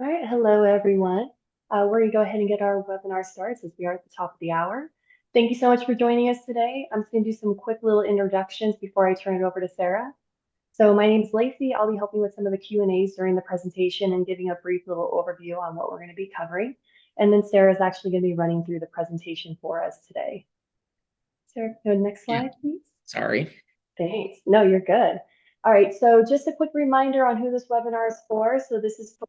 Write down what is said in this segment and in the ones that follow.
All right, hello everyone. We're going to go ahead and get our webinar started since we are at the top of the hour. Thank you so much for joining us today. I'm just going to do some quick little introductions before I turn it over to Sarah. So my name is Lacey. I'll be helping with some of the Q&As during the presentation and giving a brief little overview on what we're going to be covering. And then Sarah is actually going to be running through the presentation for us today. Sarah, go to the next Yeah, slide, please. sorry. Thanks. No, you're good. All right, so just a quick reminder on who this webinar is for. So this is for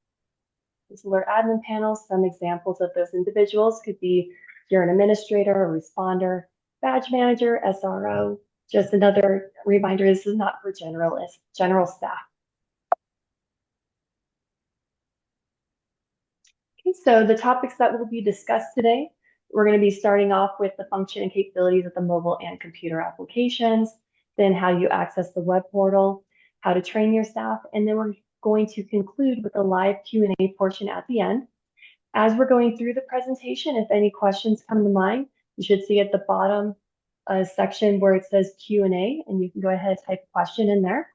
this alert admin panel. Some examples of those individuals could be you're an administrator, a responder, badge manager, SRO. Just another reminder, this is not for general staff. Okay, so the topics that will be discussed today, we're going to be starting off with the function and capabilities of the mobile and computer applications, then how you access the web portal, how to train your staff, and then we're going to conclude with a live Q&A portion at the end. As we're going through the presentation, if any questions come to mind, you should see at the bottom a section where it says Q&A, and you can go ahead and type a question in there.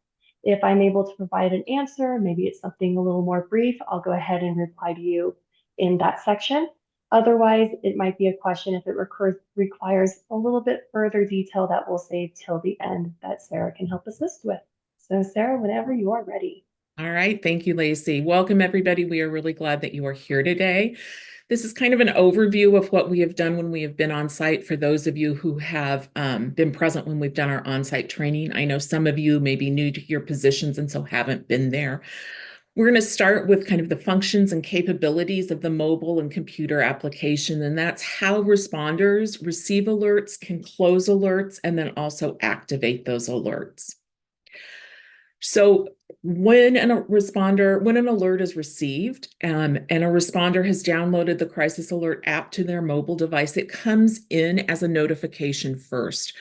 If I'm able to provide an answer, maybe it's something a little more brief, I'll go ahead and reply to you in that section. Otherwise, it might be a question if it requires a little bit further detail that we'll save till the end that Sarah can help assist with. So Sarah, whenever you are ready. All right. Thank you, Lacey. Welcome, everybody. We are really glad that you are here today. This is kind of an overview of what we have done when we have been on site for those of you who have been present when we've done our on-site training. I know some of you may be new to your positions and so haven't been there. We're going to start with kind of the functions and capabilities of the mobile and computer application, and that's how responders receive alerts, can close alerts, and then also activate those alerts. So when an alert is received and a responder has downloaded the Crisis Alert app to their mobile device, it comes in as a notification first.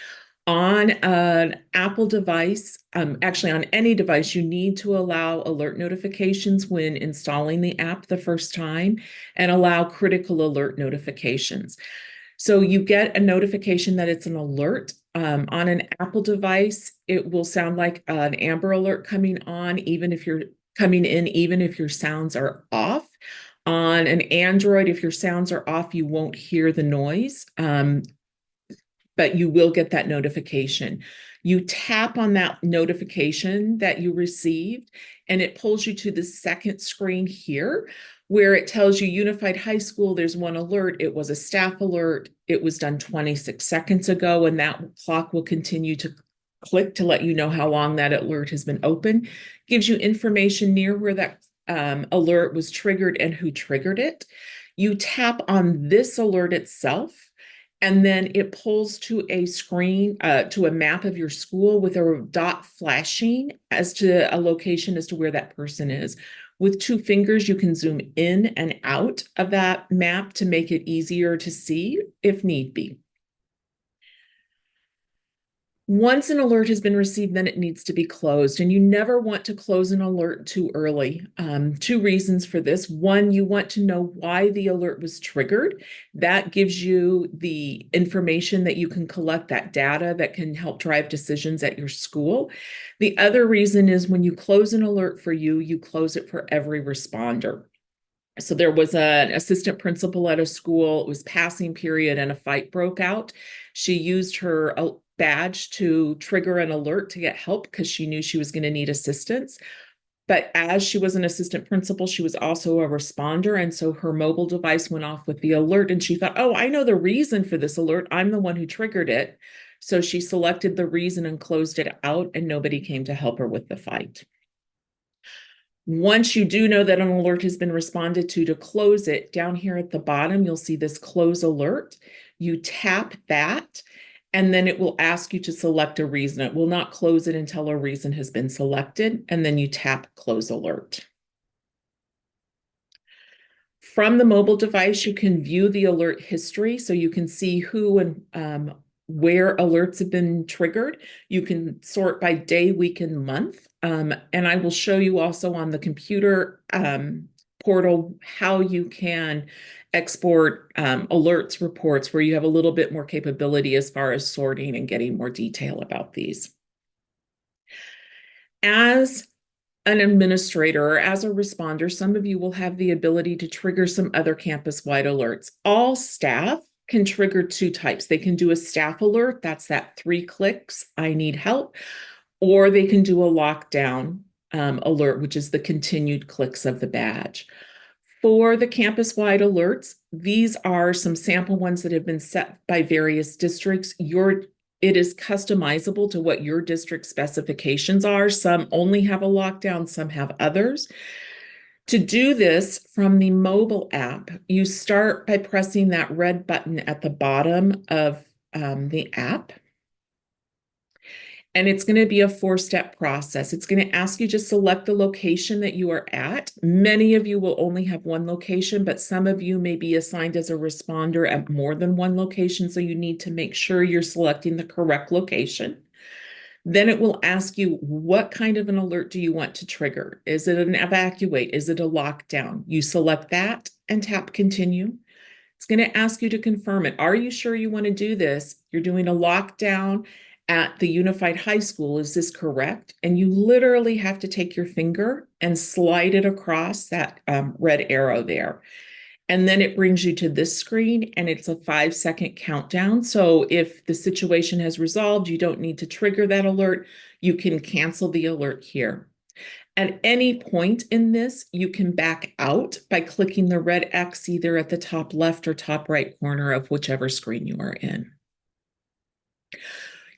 On an Apple device, actually on any device, you need to allow alert notifications when installing the app the first time and allow critical alert notifications. So you get a notification that it's an alert. On an Apple device, it will sound like an Amber Alert coming on, even if you're coming in, even if your sounds are off. On an Android, if your sounds are off, you won't hear the noise, but you will get that notification. You tap on that notification that you received, and it pulls you to the second screen here, where it tells you Unified High School, there's one alert. It was a staff alert. It was done 26 seconds ago, and that clock will continue to click to let you know how long that alert has been open. Gives you information near where that alert was triggered and who triggered it. You tap on this alert itself, and then it pulls to a screen, to a map of your school with a dot flashing as to a location as to where that person is. With 2 fingers, you can zoom in and out of that map to make it easier to see if need be. Once an alert has been received, then it needs to be closed, and you never want to close an alert too early. 2 reasons for this. One, you want to know why the alert was triggered. That gives you the information that you can collect, that data that can help drive decisions at your school. The other reason is when you close an alert for you, you close it for every responder. So there was an assistant principal at a school. It was passing period and a fight broke out. She used her badge to trigger an alert to get help because she knew she was going to need assistance. But as she was an assistant principal, she was also a responder. And so her mobile device went off with the alert. And she thought, oh, I know the reason for this alert. I'm the one who triggered it. So she selected the reason and closed it out, and nobody came to help her with the fight. Once you do know that an alert has been responded to close it, down here at the bottom, you'll see this close alert. You tap that, and then it will ask you to select a reason. It will not close it until a reason has been selected, and then you tap close alert. From the mobile device, you can view the alert history, so you can see who and where alerts have been triggered. You can sort by day, week, and month. And I will show you also on the computer portal how you can export alerts reports where you have a little bit more capability as far as sorting and getting more detail about these. As an administrator or as a responder, some of you will have the ability to trigger some other campus-wide alerts. All staff can trigger two types. They can do a staff alert, that's that 3 clicks, I need help, or they can do a lockdown alert, which is the continued clicks of the badge. For the campus-wide alerts, these are some sample ones that have been set by various districts. It is customizable to what your district specifications are. Some only have a lockdown, some have others. To do this from the mobile app, you start by pressing that red button at the bottom of the app. And it's going to be a 4-step process. It's going to ask you to select the location that you are at. Many of you will only have one location, but some of you may be assigned as a responder at more than one location. So you need to make sure you're selecting the correct location. Then it will ask you, what kind of an alert do you want to trigger? Is it an evacuate? Is it a lockdown? You select that and tap continue. It's going to ask you to confirm it. Are you sure you want to do this? You're doing a lockdown at the Unified High School. Is this correct? And you literally have to take your finger and slide it across that red arrow there. And then it brings you to this screen and it's a 5-second countdown. So if the situation has resolved, you don't need to trigger that alert. You can cancel the alert here. At any point in this, you can back out by clicking the red X either at the top left or top right corner of whichever screen you are in.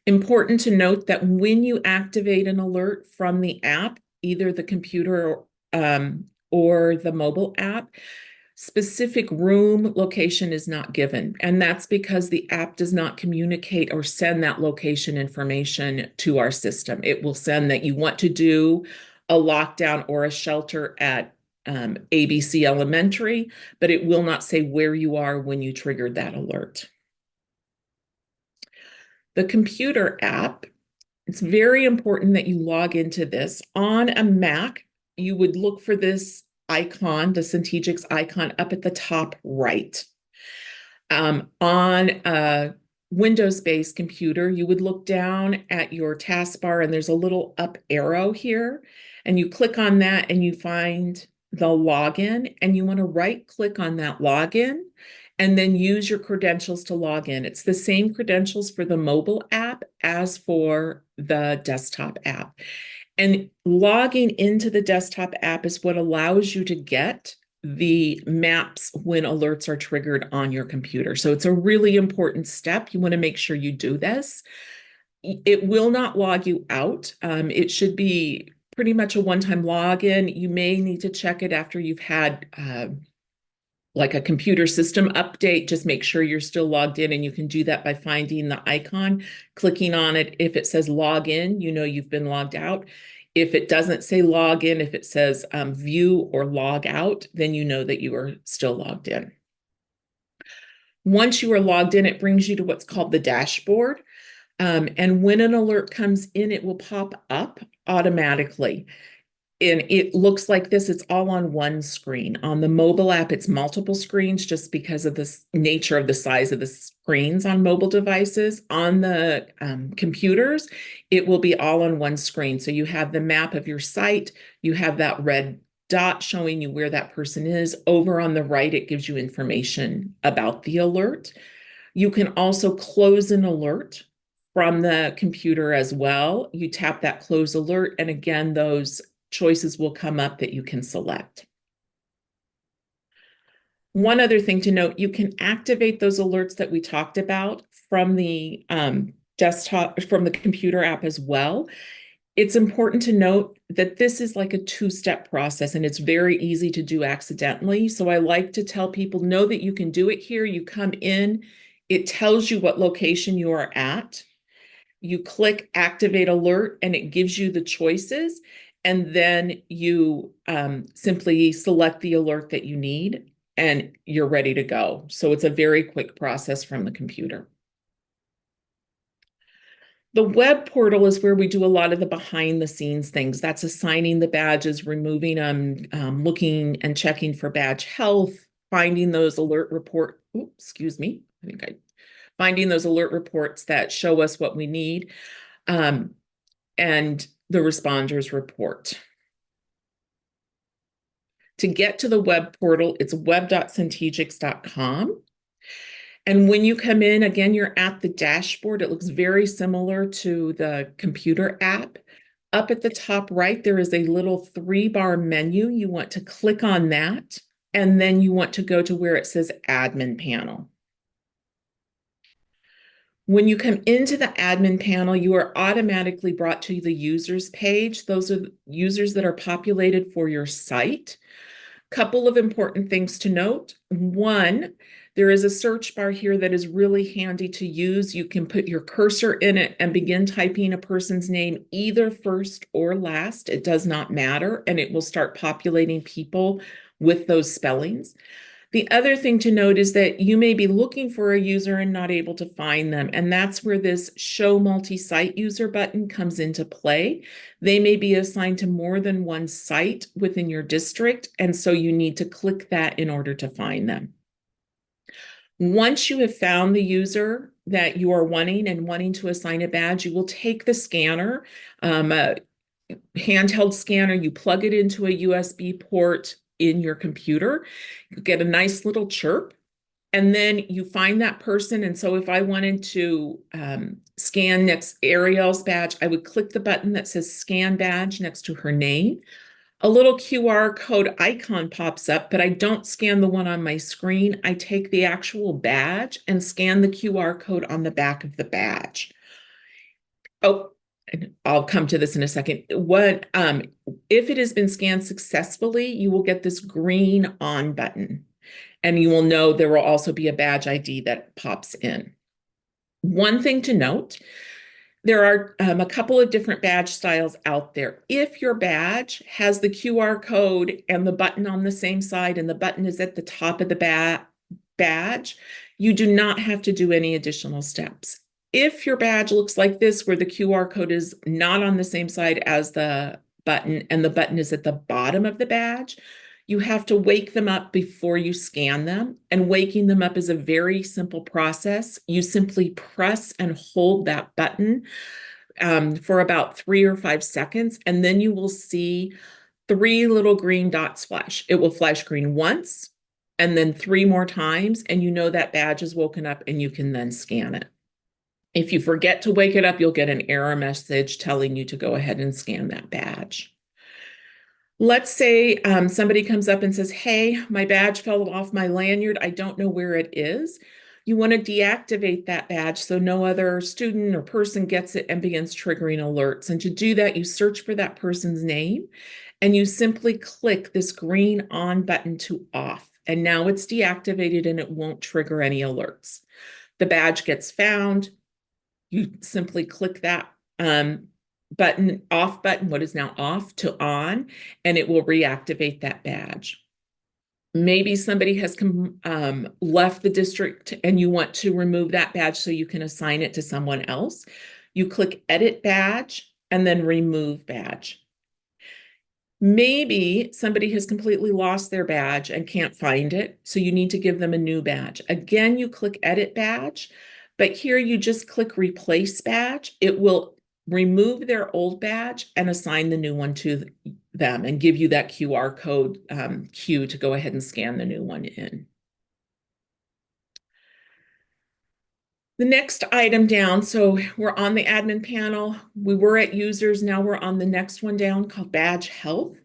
Important to note that when you activate an alert from the app, either the computer or the mobile app, specific room location is not given. And that's because the app does not communicate or send that location information to our system. It will send that you want to do a lockdown or a shelter at ABC Elementary, but it will not say where you are when you triggered that alert. The computer app, it's very important that you log into this. On a Mac, you would look for this icon, the CENTEGIX icon up at the top right. On a Windows-based computer, you would look down at your taskbar and there's a little up arrow here, and you click on that and you find the login, and you want to right-click on that login and then use your credentials to log in. It's the same credentials for the mobile app as for the desktop app. And logging into the desktop app is what allows you to get the maps when alerts are triggered on your computer. So it's a really important step. You want to make sure you do this. It will not log you out. It should be pretty much a one-time login. You may need to check it after you've had like a computer system update. Just make sure you're still logged in, and you can do that by finding the icon, clicking on it. If it says log in, you know you've been logged out. If it doesn't say log in, if it says view or log out, then you know that you are still logged in. Once you are logged in, it brings you to what's called the dashboard. And when an alert comes in, it will pop up automatically. And it looks like this. It's all on one screen. On the mobile app, it's multiple screens just because of the nature of the size of the screens on mobile devices. On the computers, it will be all on one screen. So you have the map of your site. You have that red dot showing you where that person is. Over on the right, it gives you information about the alert. You can also close an alert from the computer as well. You tap that close alert, and again, those choices will come up that you can select. One other thing to note, you can activate those alerts that we talked about from the desktop, from the computer app as well. It's important to note that this is like a 2-step process, and it's very easy to do accidentally. So I like to tell people, know that you can do it here. You come in, it tells you what location you are at. You click activate alert and it gives you the choices. And then you simply select the alert that you need and you're ready to go. So it's a very quick process from the computer. The web portal is where we do a lot of the behind the scenes things. That's assigning the badges, removing them, looking and checking for badge health, finding those alert report. Oops, excuse me. Finding those alert reports that show us what we need, and the responders report. To get to the web portal, it's web.centegix.com. And when you come in, again, you're at the dashboard. It looks very similar to the computer app. Up at the top right, there is a little 3-bar menu. You want to click on that, and then you want to go to where it says Admin Panel. When you come into the admin panel, you are automatically brought to the users page. Those are users that are populated for your site. Couple of important things to note. One, there is a search bar here that is really handy to use. You can put your cursor in it and begin typing a person's name, either first or last. It does not matter, and it will start populating people with those spellings. The other thing to note is that you may be looking for a user and not able to find them. And that's where this Show Multi-Site User button comes into play. They may be assigned to more than one site within your district, and so you need to click that in order to find them. Once you have found the user that you are wanting to assign a badge, you will take the scanner, a handheld scanner, you plug it into a USB port in your computer, you get a nice little chirp, and then you find that person. And so if I wanted to scan next Ariel's badge, I would click the button that says Scan Badge next to her name. A little QR code icon pops up, but I don't scan the one on my screen. I take the actual badge and scan the QR code on the back of the badge. Oh, and I'll come to this in a second. If it has been scanned successfully, you will get this green on button, and you will know there will also be a badge ID that pops in. One thing to note, there are a couple of different badge styles out there. If your badge has the QR code and the button on the same side, and the button is at the top of the badge, you do not have to do any additional steps. If your badge looks like this, where the QR code is not on the same side as the button and the button is at the bottom of the badge, you have to wake them up before you scan them. And waking them up is a very simple process. You simply press and hold that button for about 3 or 5 seconds, and then you will see 3 little green dots flash. It will flash green once and then 3 more times, and you know that badge is woken up and you can then scan it. If you forget to wake it up, you'll get an error message telling you to go ahead and scan that badge. Let's say somebody comes up and says, hey, my badge fell off my lanyard. I don't know where it is. You want to deactivate that badge so no other student or person gets it and begins triggering alerts. And to do that, you search for that person's name and you simply click this green on button to off. And now it's deactivated and it won't trigger any alerts. The badge gets found. You simply click that button, off button, what is now off, to on, and it will reactivate that badge. Maybe somebody has left the district and you want to remove that badge so you can assign it to someone else. You click Edit Badge and then Remove Badge. Maybe somebody has completely lost their badge and can't find it, so you need to give them a new badge. Again, you click Edit Badge, but here you just click Replace Badge. It will remove their old badge and assign the new one to them and give you that QR code cue to go ahead and scan the new one in. The next item down, so we're on the admin panel. We were at users, now we're on the next one down called Badge Health.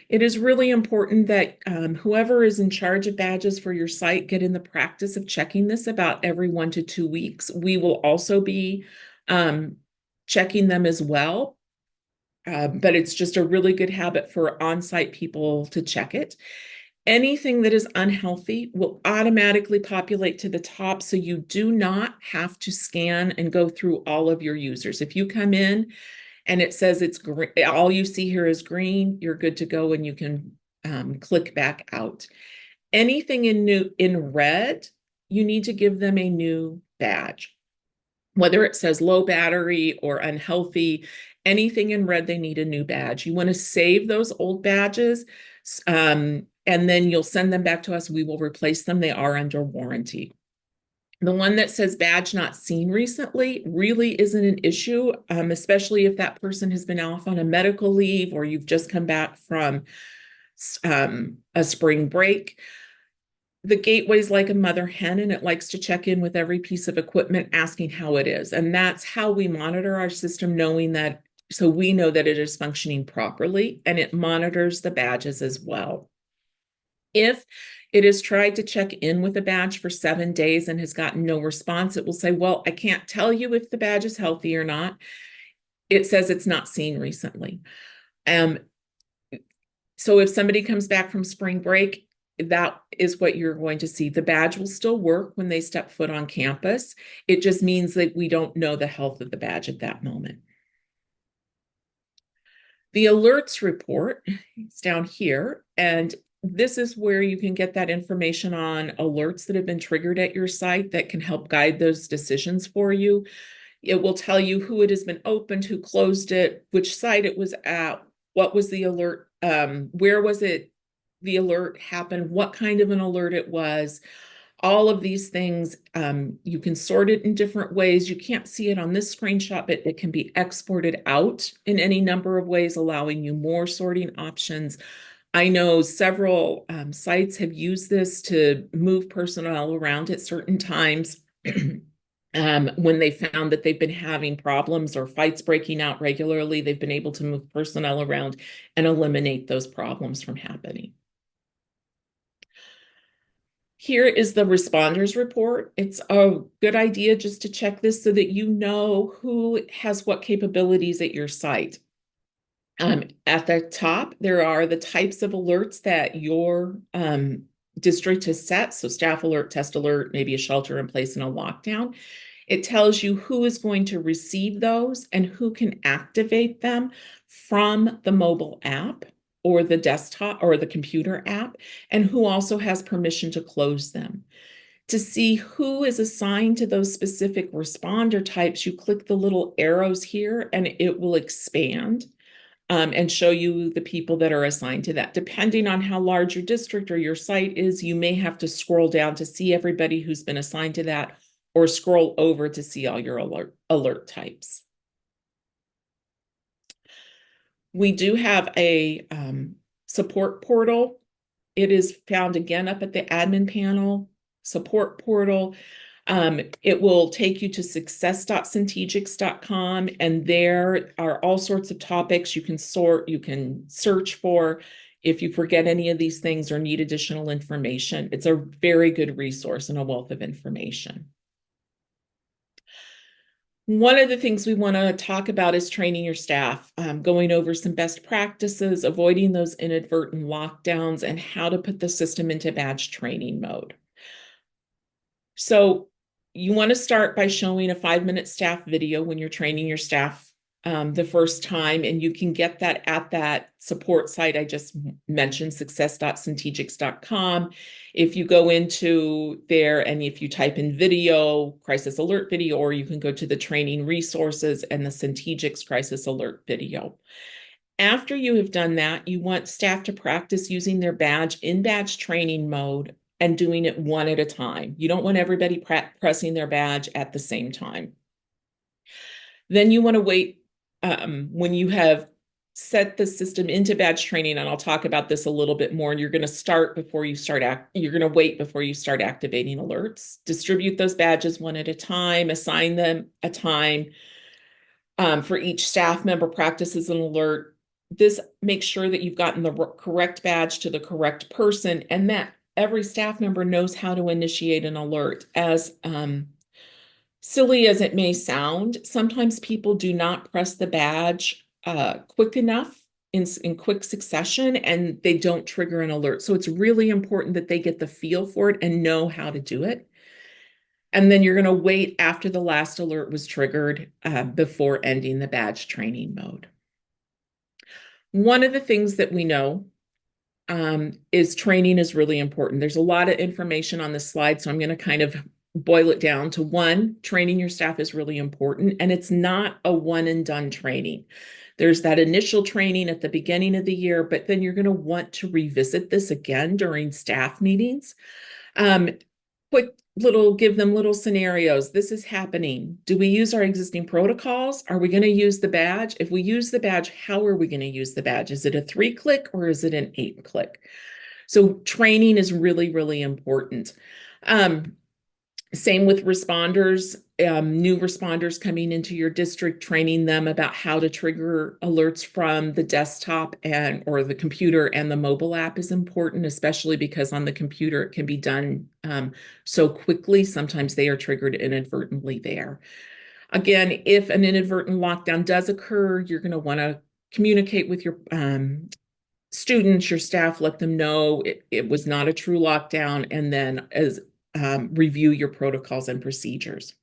It is really important that whoever is in charge of badges for your site get in the practice of checking this about every 1 to 2 weeks. We will also be checking them as well, but it's just a really good habit for on-site people to check it. Anything that is unhealthy will automatically populate to the top, so you do not have to scan and go through all of your users. If you come in and it says it's green, all you see here is green, you're good to go and you can click back out. Anything in red, you need to give them a new badge. Whether it says low battery or unhealthy, anything in red, they need a new badge. You want to save those old badges, and then you'll send them back to us. We will replace them. They are under warranty. The one that says badge not seen recently really isn't an issue, especially if that person has been off on a medical leave or you've just come back from a spring break. The gateway's like a mother hen, and it likes to check in with every piece of equipment, asking how it is. And that's how we monitor our system, knowing that, so we know that it is functioning properly, and it monitors the badges as well. If it has tried to check in with a badge for 7 days and has gotten no response, it will say, well, I can't tell you if the badge is healthy or not. It says it's not seen recently. So if somebody comes back from spring break, that is what you're going to see. The badge will still work when they step foot on campus. It just means that we don't know the health of the badge at that moment. The alerts report is down here, and this is where you can get that information on alerts that have been triggered at your site that can help guide those decisions for you. It will tell you who it has been opened, who closed it, which site it was at, what was the alert, where was it, the alert happened, what kind of an alert it was, all of these things. You can sort it in different ways. You can't see it on this screenshot, but it can be exported out in any number of ways, allowing you more sorting options. I know several sites have used this to move personnel around at certain times. When they found that they've been having problems or fights breaking out regularly, they've been able to move personnel around and eliminate those problems from happening. Here is the responders report. It's a good idea just to check this so that you know who has what capabilities at your site. At the top, there are the types of alerts that your district has set. So staff alert, test alert, maybe a shelter in place and a lockdown. It tells you who is going to receive those and who can activate them from the mobile app or the desktop or the computer app, and who also has permission to close them. To see who is assigned to those specific responder types, you click the little arrows here and it will expand and show you the people that are assigned to that. Depending on how large your district or your site is, you may have to scroll down to see everybody who's been assigned to that, or scroll over to see all your alert types. We do have a support portal. It is found again up at the admin panel, support portal. It will take you to success.centegix.com, and there are all sorts of topics you can sort, you can search for. If you forget any of these things or need additional information, it's a very good resource and a wealth of information. One of the things we want to talk about is training your staff, going over some best practices, avoiding those inadvertent lockdowns, and how to put the system into badge training mode. So you want to start by showing a 5-minute staff video when you're training your staff the first time, and you can get that at that support site I just mentioned, success.centegix.com. If you go into there and if you type in video, crisis alert video, or you can go to the training resources and the CENTEGIX crisis alert video. After you have done that, you want staff to practice using their badge in badge training mode and doing it one at a time. You don't want everybody pressing their badge at the same time. Then you want to wait when you have set the system into badge training, and I'll talk about this a little bit more, and you're going to start before you start you're going to wait before you start activating alerts. Distribute those badges one at a time, assign them a time for each staff member practices an alert. This makes sure that you've gotten the correct badge to the correct person, and that every staff member knows how to initiate an alert. As silly as it may sound, sometimes people do not press the badge quick enough in quick succession, and they don't trigger an alert. So it's really important that they get the feel for it and know how to do it. And then you're going to wait after the last alert was triggered before ending the badge training mode. One of the things that we know is training is really important. There's a lot of information on this slide, so I'm going to kind of boil it down to one. Training your staff is really important, and it's not a one and done training. There's that initial training at the beginning of the year, but then you're going to want to revisit this again during staff meetings. Quick give them little scenarios. This is happening. Do we use our existing protocols? Are we going to use the badge? If we use the badge, how are we going to use the badge? Is it a 3-click or is it an 8-click? So training is really, really important. Same with responders, new responders coming into your district, training them about how to trigger alerts from the desktop or the computer, and the mobile app is important, especially because on the computer it can be done so quickly. Sometimes they are triggered inadvertently there. Again, if an inadvertent lockdown does occur, you're going to want to communicate with your students, your staff, let them know it was not a true lockdown, and then review your protocols and procedures.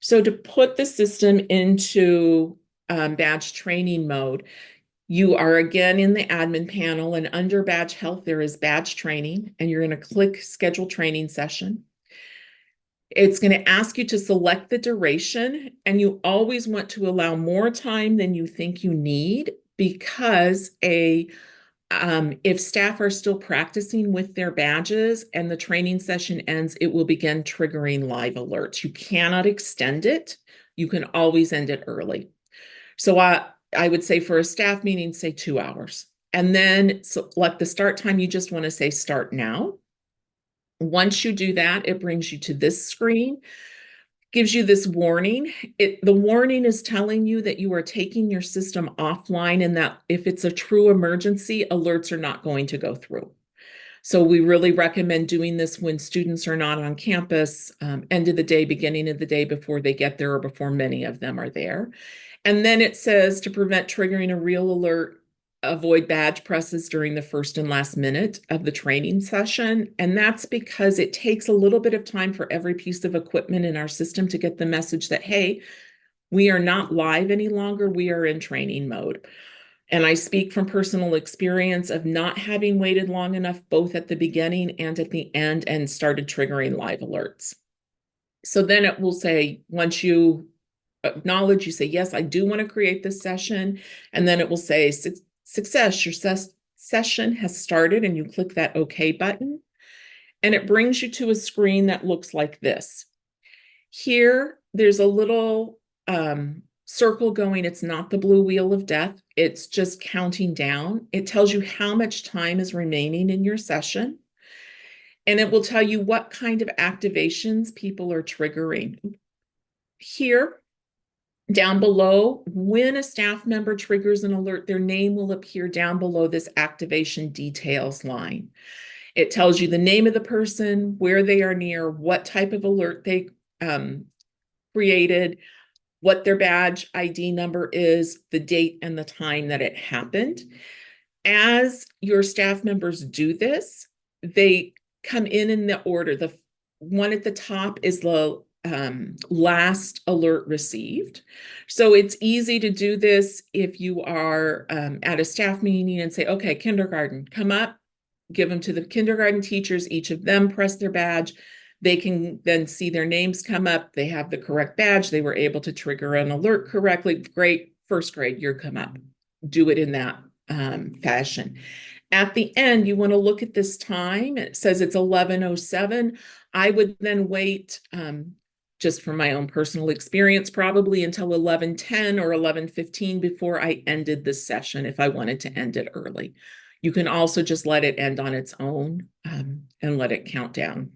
So to put the system into badge training mode, you are again in the admin panel, and under badge health, there is badge training, and you're going to click schedule training session. It's going to ask you to select the duration, and you always want to allow more time than you think you need, because if staff are still practicing with their badges and the training session ends, it will begin triggering live alerts. You cannot extend it. You can always end it early. So I would say for a staff meeting, say 2 hours. And then select the start time. You just want to say start now. Once you do that, it brings you to this screen, gives you this warning. The warning is telling you that you are taking your system offline, and that if it's a true emergency, alerts are not going to go through. So we really recommend doing this when students are not on campus, end of the day, beginning of the day, before they get there or before many of them are there. And then it says to prevent triggering a real alert, avoid badge presses during the first and last minute of the training session. And that's because it takes a little bit of time for every piece of equipment in our system to get the message that, hey, we are not live any longer, we are in training mode. And I speak from personal experience of not having waited long enough, both at the beginning and at the end, and started triggering live alerts. So then it will say, once you acknowledge, you say, yes, I do want to create this session. And then it will say, success, your session has started, and you click that OK button. And it brings you to a screen that looks like this. Here, there's a little circle going. It's not the blue wheel of death. It's just counting down. It tells you how much time is remaining in your session. And it will tell you what kind of activations people are triggering. Here, down below, when a staff member triggers an alert, their name will appear down below this activation details line. It tells you the name of the person, where they are near, what type of alert they created, what their badge ID number is, the date and the time that it happened. As your staff members do this, they come in the order. The one at the top is the last alert received. So it's easy to do this if you are at a staff meeting and say, okay, kindergarten, come up, give them to the kindergarten teachers, each of them press their badge. They can then see their names come up. They have the correct badge. They were able to trigger an alert correctly. Great. First grade, you're come up. Do it in that fashion. At the end, you want to look at this time. It says it's 11:07. I would then wait, just from my own personal experience, probably until 11:10 or 11:15 before I ended the session if I wanted to end it early. You can also just let it end on its own and let it count down.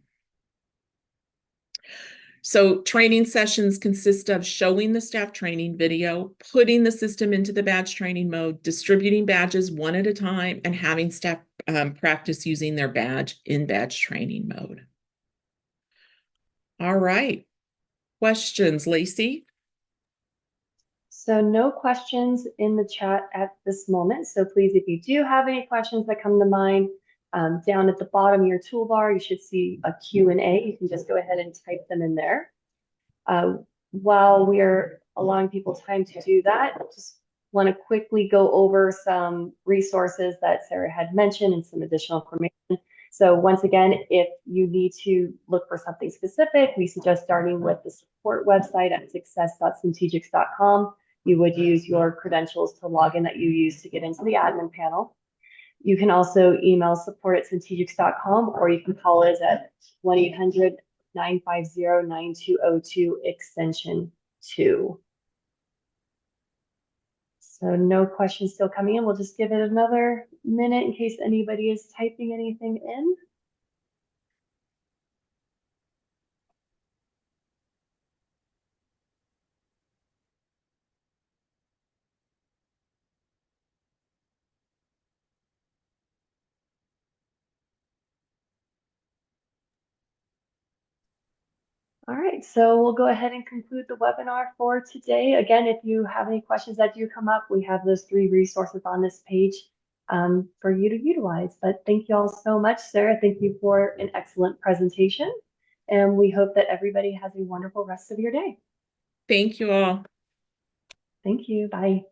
So training sessions consist of showing the staff training video, putting the system into the badge training mode, distributing badges one at a time, and having staff practice using their badge in badge training mode. All right. Questions, Lacey? So no questions in the chat at this moment. So please, if you do have any questions that come to mind, down at the bottom of your toolbar, you should see a Q&A. You can just go ahead and type them in there. While we're allowing people time to do that, just want to quickly go over some resources that Sarah had mentioned and some additional information. So once again, if you need to look for something specific, we suggest starting with the support website at success.centegix.com. You would use your credentials to log in that you use to get into the admin panel. You can also email support@centegix.com, or you can call us at 1-800-950-9202 extension 2. So no questions still coming in. We'll just give it another minute in case anybody is typing anything in. All right, so we'll go ahead and conclude the webinar for today. Again, if you have any questions that do come up, we have those 3 resources on this page for you to utilize. But thank you all so much, Sarah. Thank you for an excellent presentation. And we hope that everybody has a wonderful rest of your day. Thank you all. Thank you. Bye.